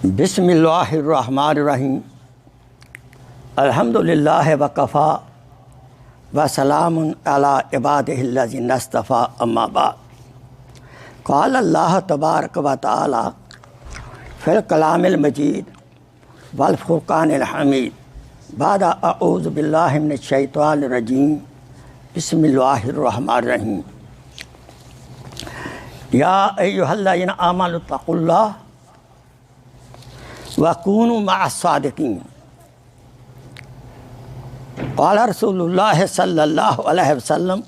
बिस्मिल्लाहिर्रहमानिर्रहीम अल्हम्दुलिल्लाह वकफ़ा व सलामुन अला इबादिहिल्लज़ीना इस्तफ़ा अम्मा बाद क़ाल अल्लाह तबारक व तआला फ़िल कलामिल मजीद वल फ़ुरक़ानिल हमीद बाद अऊज़ु बिल्लाहि मिनश शैतानिर रजीम बिस्मिल्लाहिर्रहमानिर्रहीम या अय्युहल्लज़ीना आमनु तक़ुल्लाह वकूनु मअस्सादिक़ीन क़ाल रसूलुल्लाह सल्लल्लाहु अलैहि वसल्लम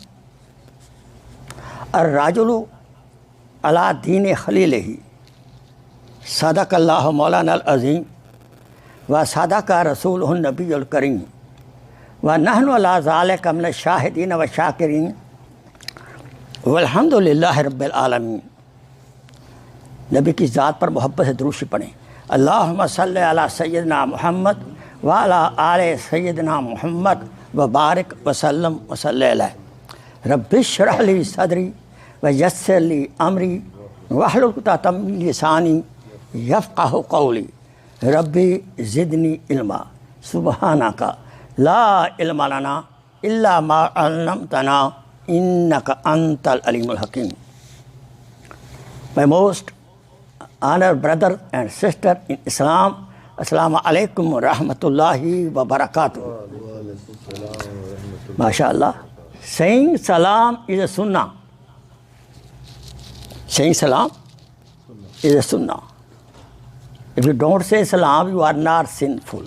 अर्रजुलु अला दीन खलीलिही सदक़ल्लाहु मौलाना अज़ीम व सदक़ रसूलुहुन नबियुल करीम व नहनु अला ज़ालिका मिनश शाहिदीन व शाकिरीन वल्हम्दुलिल्लाहि रब्बिल आलमीन। नबी की ज़ात पर मोहब्बत से दुरूद पढ़ें। अल्लाहुम्मा सल्लि अला सय्यिदना मुहम्मद व अला आले सय्यिदना मुहम्मद व बारिक वसल्लम वसल्लि अलैहि। रब्बि इश्रह ली सदरी व यस्सिर ली अमरी वहलुल उक़दतम मिन लिसानी यफ़क़हू क़ौली। रब्बी ज़िदनी इल्मा सुब्हानका ला इल्मा लना इल्ला मा अल्लमतना इन्नका अंतल अलीमुल हकीम। My most honored brothers and sisters in Islam, Assalamu alaikum wa rahmatullahi wa barakatuh. MashaAllah. Saying salam is a sunnah. Saying salam is a sunnah. If you don't say salam, you are not sinful.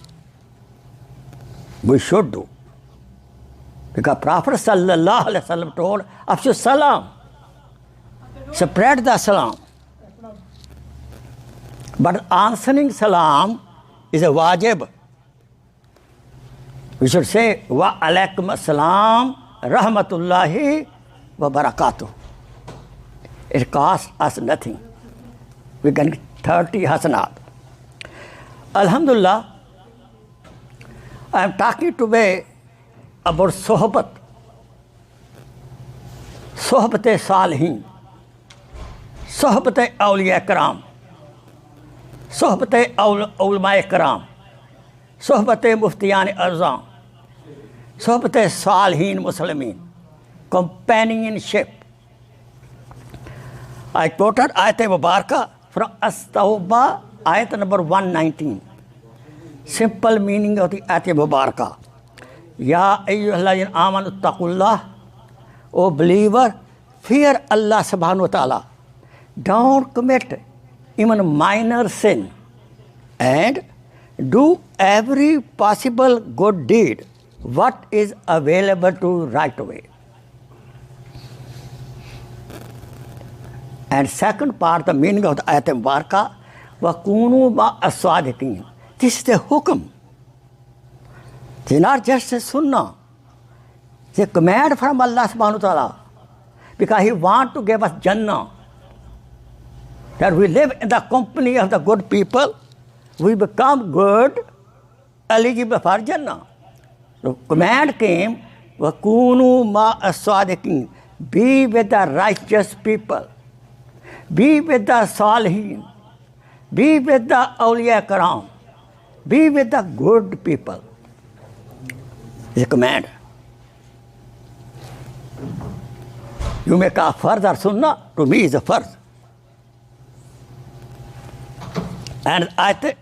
We should do. Because Prophet sallallahu alaihi wasallam told, after salam, spread the salam. But answering salam is a wajib. We should say, wa alaikum assalam, rahmatullahi wa barakatuh. It costs us nothing. We can get 30 hasanat. Alhamdulillah, I am talking today about sohbat, sohbat-e salihin, sohbat-e awliya karam, sohbat-e ulama-e karam, sohbat-e muftiyan arzam, sohbat-e salihin muslimin, companionship. I quoted ayat mubarakah from As-Tawbah, ayat number 119. Simple meaning of the ayat mubarakah. Ya ayyuhallazina amanu taqullah, O believer, fear Allah subhanahu wa ta'ala. Don't commit even minor sin and do every possible good deed what is available to right away. And second part, the meaning of the ayat mubarakah, وَكُونُوا مَعَ الصَّادِقِينَ. This is the hukum. It is not just a sunnah. It's a command from Allah subhanahu wa ta'ala. Because He wants to give us Jannah. That we live in the company of the good people, we become good, eligible for Jannah. The command came, وَكُونُوا مَعَ الصَّادِقِينَ. Be with the righteous people. Be with the salihin. Be with the awliya karam. Be with the good people. It's a command. You make a further sunnah, to me is a first. And ayat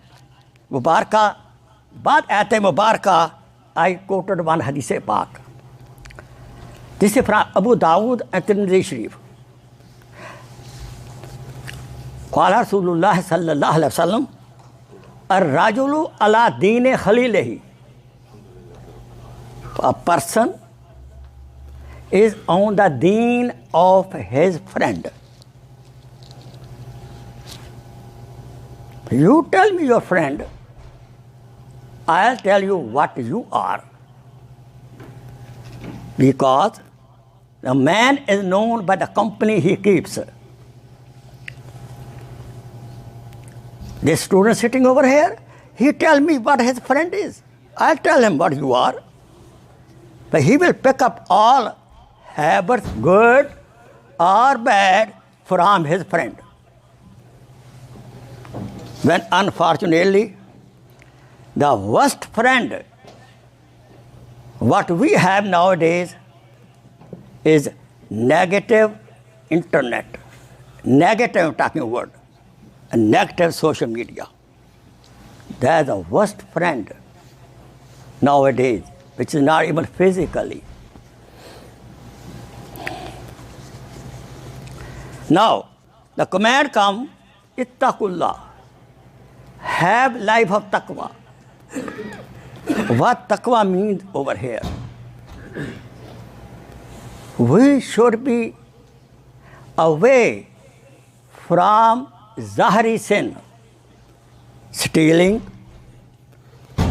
mubarakah, baad ayat mubarakah, I quoted one hadith pak. This is from Abu Darood and Darood Shareef. Qala Rasulullah sallallahu alaihi wasallam, ar-rajulu ala deen khalilihi. A person is on the deen of his friend. You tell me your friend, I'll tell you what you are. Because the man is known by the company he keeps. This student sitting over here, he tell me what his friend is. I'll tell him what you are. But he will pick up all habits, good or bad, from his friend. when unfortunately the worst friend what we have nowadays is negative internet, negative talking word, and negative social media. That is the worst friend nowadays, which is not even physically. Now, the command comes, ittaqullah, have life of taqwa. What taqwa means over here? We should be away from zahri sin, stealing,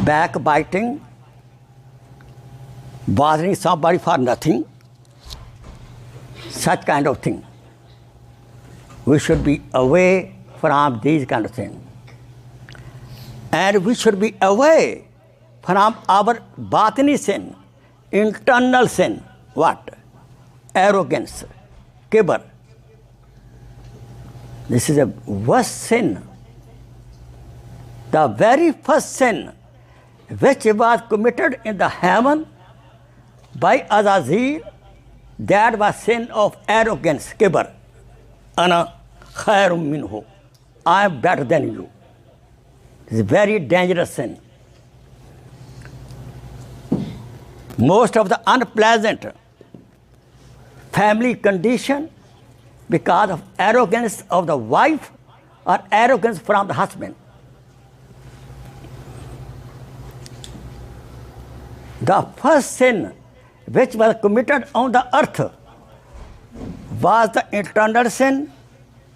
backbiting, bothering somebody for nothing, such kind of thing. We should be away from these kind of things. And we should be away from our batini sin, internal sin. What? Arrogance, kibr. This is a worst sin. The very first sin which was committed in the heaven by Azazel, that was sin of arrogance, kibr. Ana khairum minhu. I am better than you. It's a very dangerous sin. Most of the unpleasant family condition because of arrogance of the wife or arrogance from the husband. The first sin which was committed on the earth was the internal sin,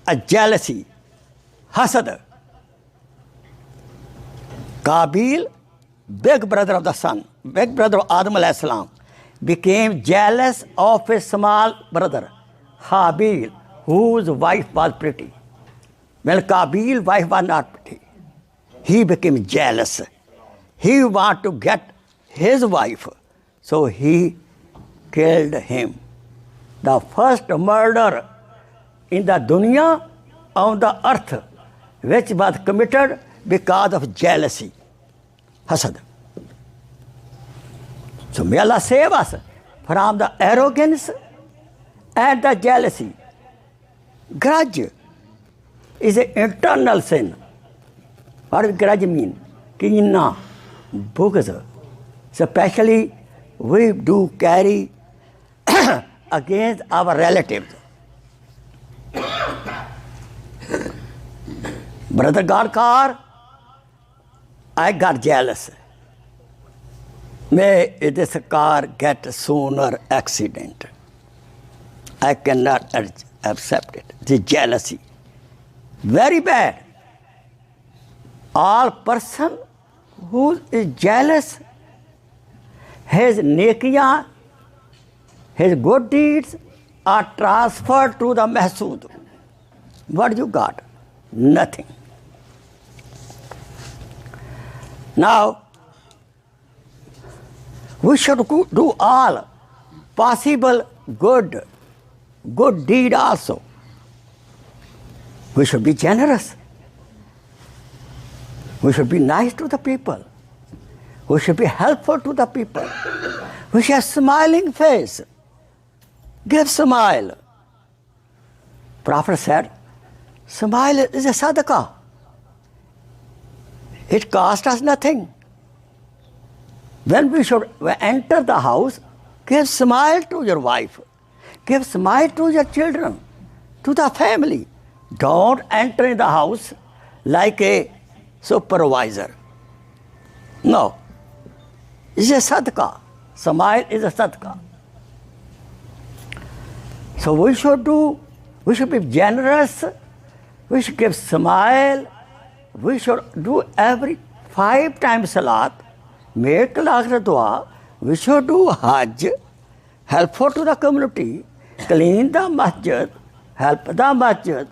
a jealousy, hasad. Qabil, big brother of the son, big brother of Adam alayhi salam, became jealous of his small brother, Habil, whose wife was pretty. When Qabil's wife was not pretty, he became jealous. He wanted to get his wife, so he killed him. The first murder in the dunya, on the earth, which was committed because of jealousy, hasad. So may Allah save us from the arrogance and the jealousy. Grudge is an internal sin. What does grudge mean? Kina, bughz. Especially we do carry against our relatives. Brother got car, I got jealous. May this car get sooner accident. I cannot accept it. The jealousy. Very bad. All person who is jealous, his nekiyan, his good deeds are transferred to the mahsood. What you got? Nothing. Now, we should do all possible good deed also. We should be generous. We should be nice to the people. We should be helpful to the people. We should have smiling face. Give smile. Prophet said, smile is a sadaqah. It costs us nothing. When we should enter the house, give smile to your wife. Give smile to your children, to the family. Don't enter in the house like a supervisor. No. It's a sadaqah. Smile is a sadaqah. So we should be generous. We should give smile. We should do every 5 times salat. Make lakhir dua. We should do hajj. Helpful to the community. Clean the masjid. Help the masjid.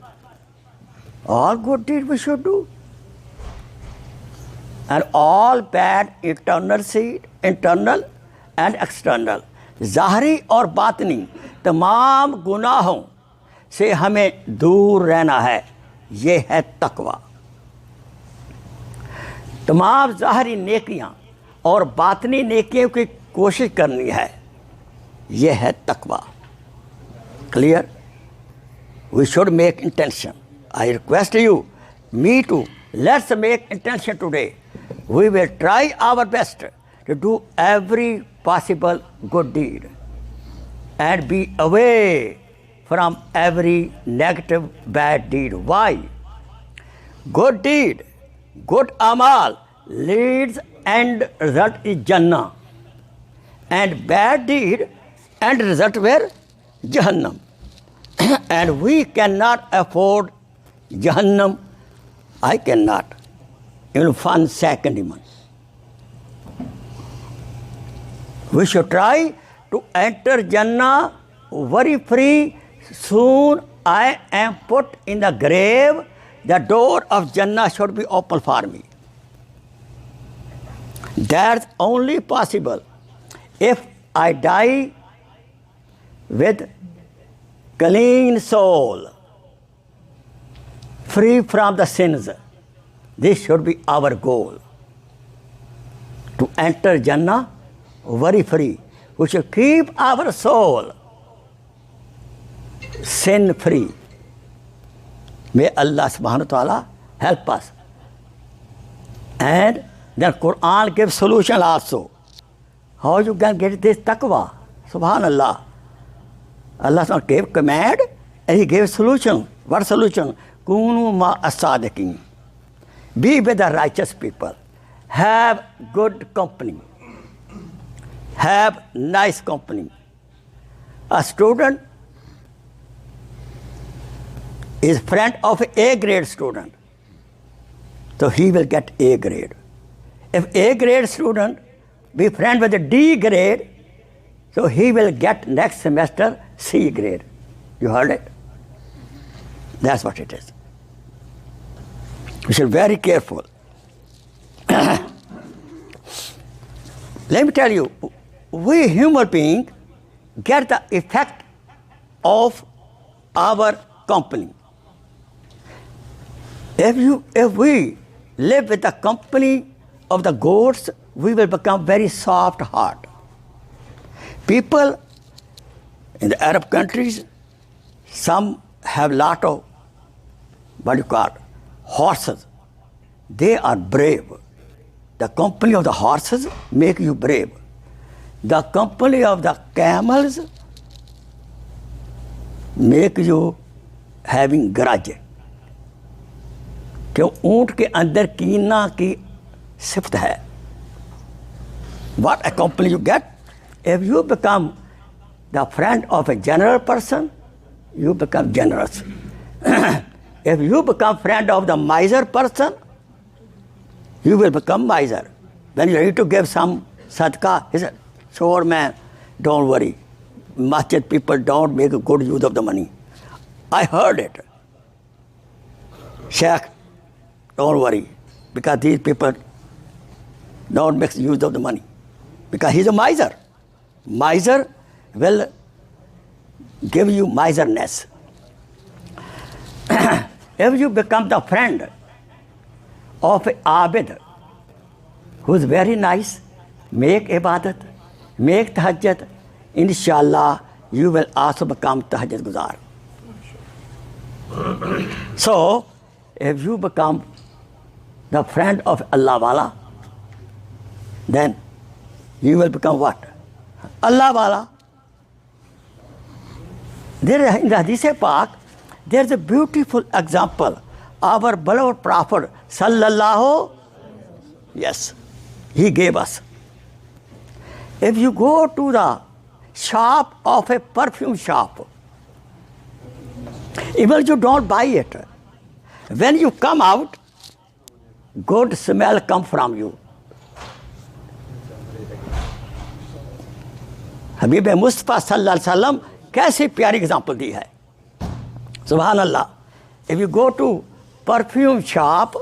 All good deeds we should do. And all bad internal and external, ज़ाहरी और बातनी तमाम गुनाहों से हमें दूर रहना है. ये है तकवा. तमाम ज़ाहरी नेकियां और बातनी नेकियों की कोशिश करनी है, यह है तकवा। Clear? We should make intention. I request you, me too, let's make intention today. We will try our best to do every possible good deed and be away from every negative bad deed. Why? Good deed, good aamal leads and result is Jannah, and bad deed and result were Jahannam. And we cannot afford Jahannam. I cannot, even 1 second even. We should try to enter Jannah very free. Soon I am put in the grave. The door of Jannah should be open for me. That's only possible if I die with clean soul, free from the sins. This should be our goal. To enter Jannah very free. We should keep our soul sin free. May Allah subhanahu wa ta'ala help us. And then Quran gives solution also. How you can get this taqwa? Subhanallah. Allah gave command and He gave solution. What solution? Kunu ma as-sadiqin. Be with the righteous people. Have good company. Have nice company. A student is friend of A grade student, so he will get A grade. If A grade student be friend with a D grade, so he will get next semester C grade. You heard it? That's what it is. We should be very careful. Let me tell you, we human beings get the effect of our company. If we live with the company of the goats, we will become very soft heart. People in the Arab countries, some have lot of, horses. They are brave. The company of the horses make you brave. The company of the camels make you having grudge. क्यों? ऊंट के अंदर कीना की सिफ्त है. What a company you get? If you become the friend of a general person, you become generous. If you become friend of the miser person, you will become miser. When you need to give some sadaqah, he said, sure man, don't worry. Masjid people don't make a good use of the money. I heard it. Sheikh, don't worry, because these people don't make use of the money. Because he's a miser. Miser will give you miserness. If you become the friend of a abid who is very nice, make ibadat, make tahajjud, inshallah, you will also become tahajjud guzar. So, if you become the friend of Allah Wala, then you will become what? Allah Wala. There in the Hadith Pak, there is a beautiful example. Our beloved Prophet Sallallahu, yes, he gave us. If you go to the shop of a perfume shop, even you don't buy it, when you come out, good smell come from you. हबीब मुस्तफ़ा सल्लल्लाहु अलैहि वसल्लम कैसी प्यारी example दी है. Subhan Allah. If you go to perfume shop,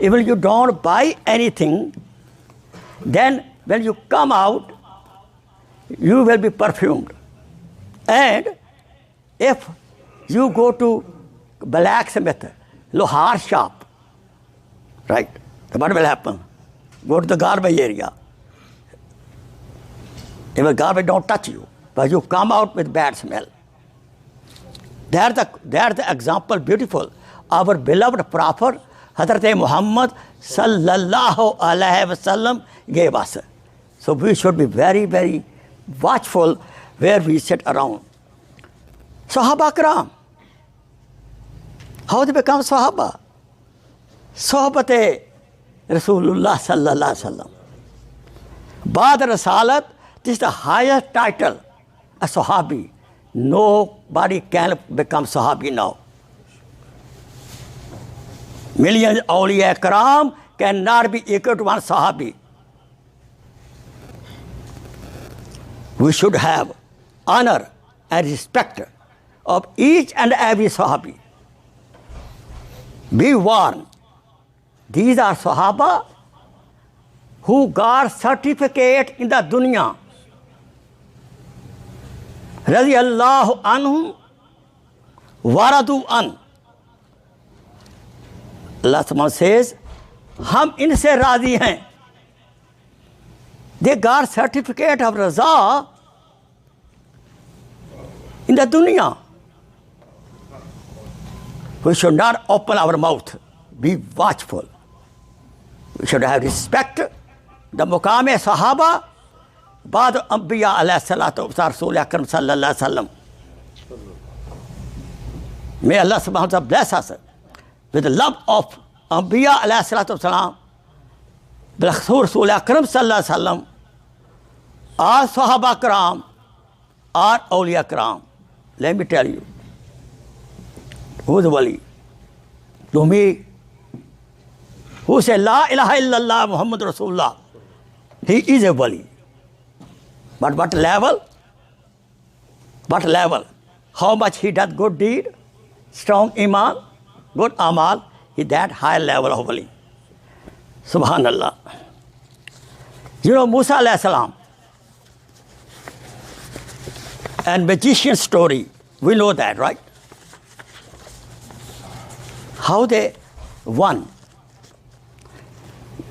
even you don't buy anything, then when you come out, you will be perfumed. And if you go to blacksmith, lohar shop, right? So what will happen? Go to the garbage area. Even garbage don't touch you, but you come out with bad smell. That's the example beautiful. Our beloved Prophet, Hazrat Muhammad sallallahu alaihi wasallam gave us. So we should be very, very watchful where we sit around. Sahaba Kiram. How they become Sahaba? Sohbate Rasulullah sallallahu alaihi wasallam. Baad Rasalat, this is the highest title, a Sahabi. Nobody can become Sahabi now. Millions of awliya Kiram cannot be equal to one Sahabi. We should have honor and respect of each and every Sahabi. Be warned. These are Sahaba who got certificate in the dunya. Radiyallahu anhum waradu an. Allah Subhanahu says, hum inse razi hain. They got certificate of raza in the dunya. We should not open our mouth. Be watchful. We should have respect. The muqam-e sahaba, baad anbiya alayhi salatu wa Rasul Akram sallallahu alaihi wasallam. May Allah subhanahu wa ta'ala bless us with the love of anbiya alayhi salatu wa salam, Rasul Akram sallallahu alaihi wasallam, our sahaba kiram, our awliya kiram. Let me tell you, who is the wali? To me, who say La ilaha illallah Muhammad Rasulullah, he is a wali. But what level? What level? How much he does good deed, strong iman, good aamal, he that high level of wali. Subhanallah. You know Musa alayhi salam and magician story, we know that, right? How they won.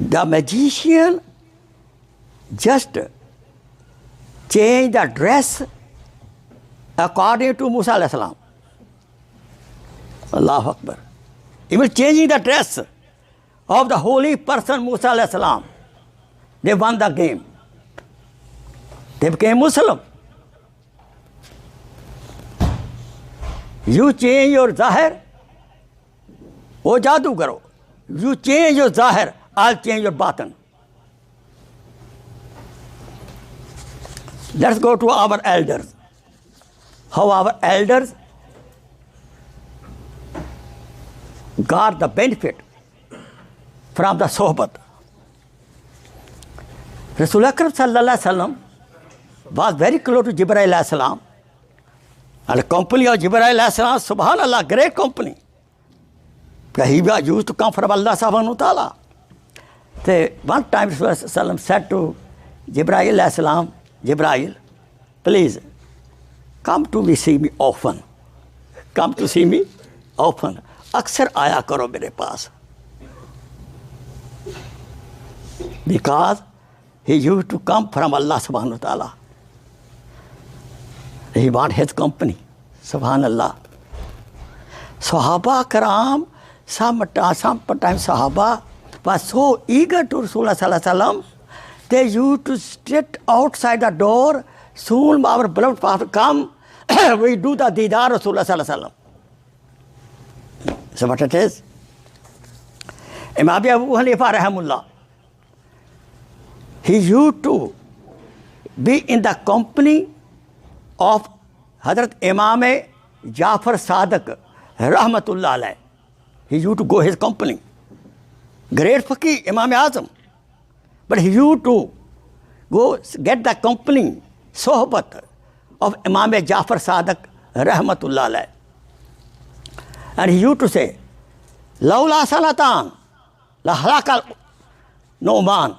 The magician just changed the dress according to Musa alayhi salam. Allahu Akbar. Even changing the dress of the holy person Musa alayhi salam, they won the game. They became Muslim. You change your zahir, wo jadoo karo. You change your zahir, I'll change your batin. Let's go to our elders. How our elders got the benefit from the sohbat. Rasul Akram sallallahu alaihi wasallam was very close to Jibreel alayhi salam. And the company of Jibreel alayhi salam, subhanallah, great company. He was used to come from Allah subhanahu wa ta'ala. One time Rasul said to Jibreel alayhi salam, Jibreel, please come to me, see me often. Come to see me often. Aksar aaya karo mere paas. Because he used to come from Allah subhanahu wa ta'ala. He want his company. Subhanallah. Sahaba Karam, sometimes Sahaba was so eager to Rasulullah sallallahu alaihi wasallam, they used to sit outside the door. Soon our beloved Prophet come, we do the Didar Rasulullah sallallahu alaihi wasallam. So what it is? Imam Abu Hanifa rahimahullah, he used to be in the company of Hazrat Imam Jafar Sadiq rahmatullah alayh. He used to go his company. Great Faqir, Imam Azam. But he used to go get the company, sohbat of Imam Jafar Sadiq rahmatullah alayh. And he used to say, Laula salatan, la halakal Nu'man.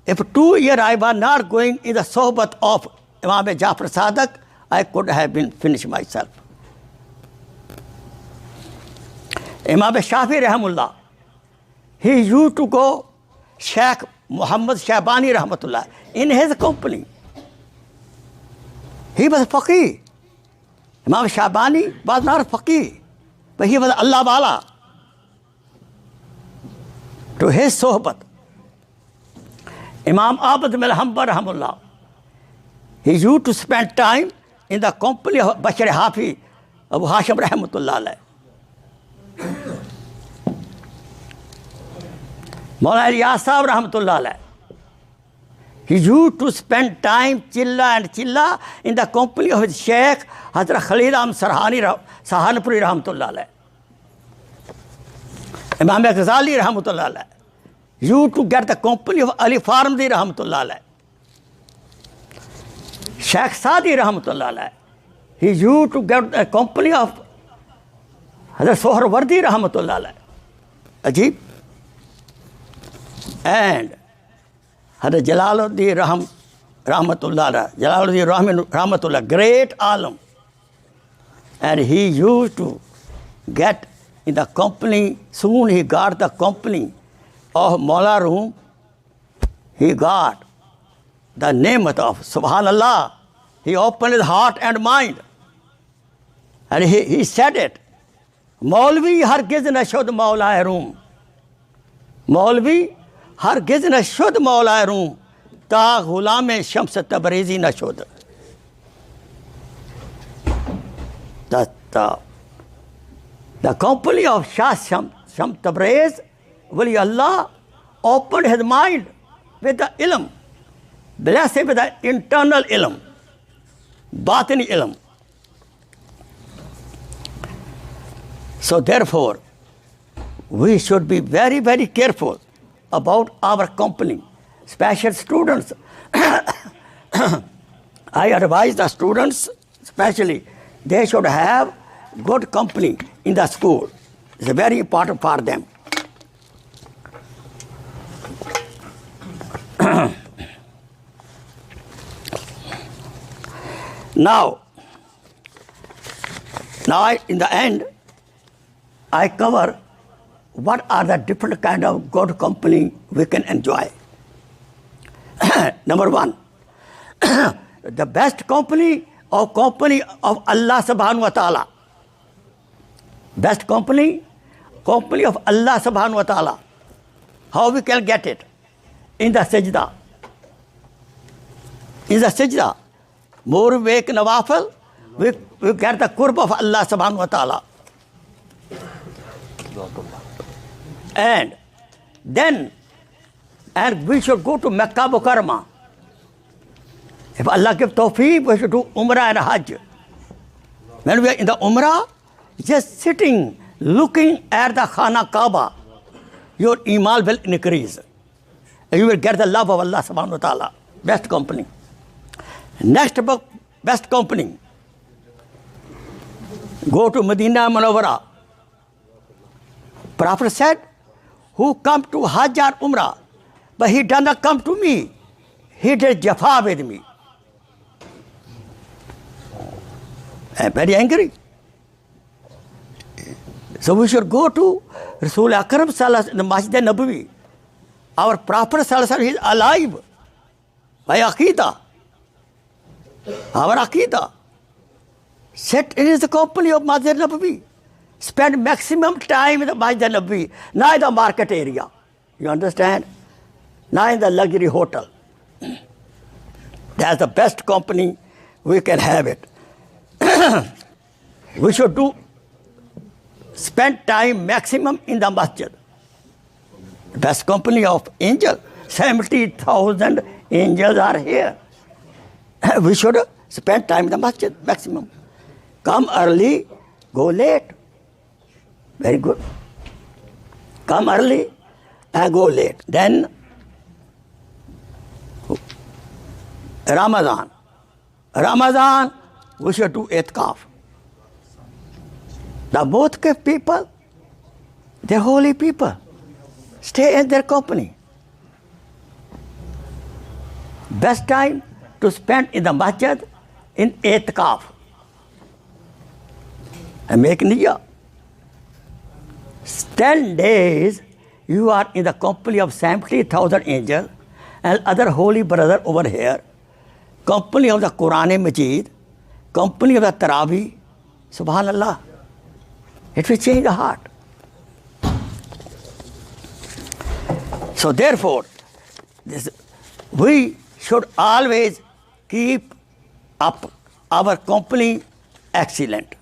If 2 years I was not going in the sohbat of Imam Jafar Sadiq, I could have been finished myself. Imam Shafi rahimahullah, He used to go Sheikh Muhammad Shabani Rahmatullah in his company. He was Faqir. Imam Shabani was not Faqir, but he was Allah Wala. To his sohbat, Imam Abd Milhamba Rahmatullah, he used to spend time in the company of Bashar Hafi, Abu Hashim Rahmatullah alayh. Molana Ilyas Sahab Rahmatullah alayh. He used to spend time chilla in the company of his Sheikh Hazrat Khalid Sahanpuri Rahmatullah alayh. Imam Ghazali Rahmatullah alayh. Used to get the company of Ali Farmdi Rahmatullah alayh. Sheikh Sadi Rahmatullah alayh. He used to get the company of Hazrat Sohrawardi Rahmatullah alayh. Ajib. And Hazrat Jalaluddin Rahmatullah, Jalaluddin Rahmatullah, great alim. And he used to get in the company, soon he got the company of Mawla Room. He got the name of Subhanallah. He opened his heart and mind. And he said it. Maulvi hargiz na shud Mawla Room. Maulvi hargiz na shud Mawla Room. Ta ghulam Shams Tabrizi na shud. The company of Shah Shams Tabriz, Wali Allah, opened his mind with the ilm. Blessed with the internal ilm, batini ilm. So therefore, we should be very, very careful about our company, special students. I advise the students, especially, they should have good company in the school. It's very important for them. Now, in the end, I cover what are the different kind of good company we can enjoy. Number one, the best company of Allah subhanahu wa ta'ala. Best company of Allah subhanahu wa ta'ala. How we can get it? In the sajda. In the sajda. More we make nawafil, we get the qurb of Allah subhanahu wa ta'ala. And then, we should go to Mecca Mukarramah. If Allah gives tawfiq, we should do Umrah and Hajj. When we are in the Umrah, just sitting, looking at the Khana Kaaba, your iman will increase. And you will get the love of Allah subhanahu wa ta'ala. Best company. Next book, best company. Go to Medina Munawwara. Prophet said, who come to Hajj or Umrah, but he does not come to me. He did jafa with me. I'm very angry. So we should go to Rasul Akram Sallallahu in the Masjid Nabawi. Our Prophet Sallallahu is alive by Aqidah. Our Aqidah. Sit in his company of Masjid Nabawi. Spend maximum time in the Masjid Nabawi, not in the market area. You understand? Not in the luxury hotel. That's the best company we can have it. We should spend time maximum in the masjid. Best company of angels. 70,000 angels are here. We should spend time in the masjid maximum. Come early, go late. Very good. Come early and go late. Then Ramadan. We should do itikaf. The both people, they're holy people. Stay in their company. Best time to spend in the masjid in itikaf. And make niyyah. 10 days you are in the company of 70,000 angels and other holy brother over here, company of the Quran Masjid, company of the Taraweeh, subhanallah. It will change the heart. So therefore, we should always keep up our company excellent.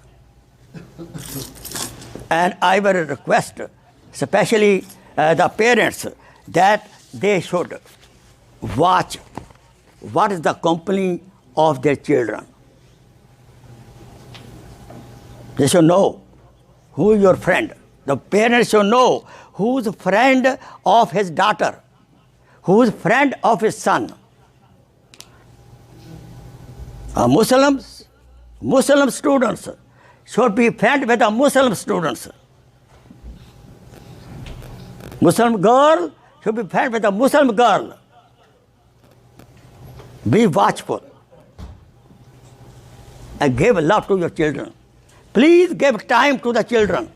And I will request, especially the parents, that they should watch what is the company of their children. They should know who is your friend. The parents should know who is friend of his daughter, who is friend of his son. Muslim students should be friend with the Muslim students. Muslim girl should be friend with a Muslim girl. Be watchful and give love to your children. Please give time to the children.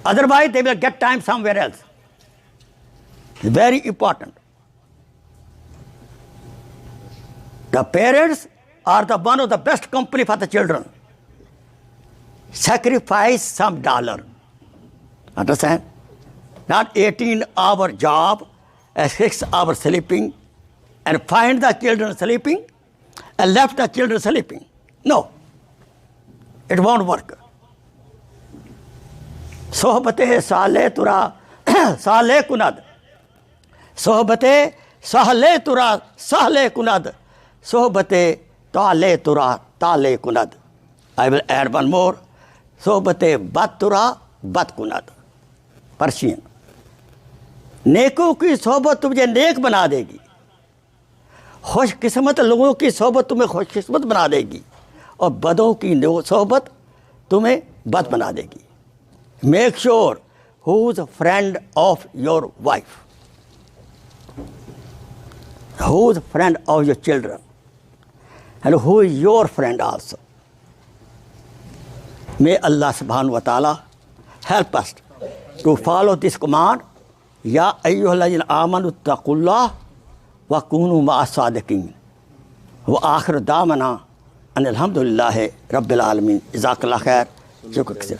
Otherwise, they will get time somewhere else. It's very important. The parents are one of the best company for the children. Sacrifice some dollar. Understand? Not 18-hour job, 6 hours sleeping, and find the children sleeping and left the children sleeping. No, it won't work. Sohbate saale tura saale kunad. Sohbate saale tura saale kunad. Sohbate taale tura taale kunad. I will add one more. Sohbate bat tura bat kunad. Persian. नेकों की सोहबत तुझे नेक बना देगी, खुशकिस्मत लोगों की सोहबत तुम्हें खुशकिस्मत बना देगी, और बदों की सोहबत तुम्हें बद बना देगी. Make sure who is a friend of your wife, who is a friend of your children, and who is your friend also. May Allah subhanahu wa ta'ala help us to follow this command. Ya ayyuhallazina amanu taqullah wa kunu ma'as sadiqin. Wa akhir da'wana an alhamdulillahi rabbil alamin. Jazakallah khair. Shukr.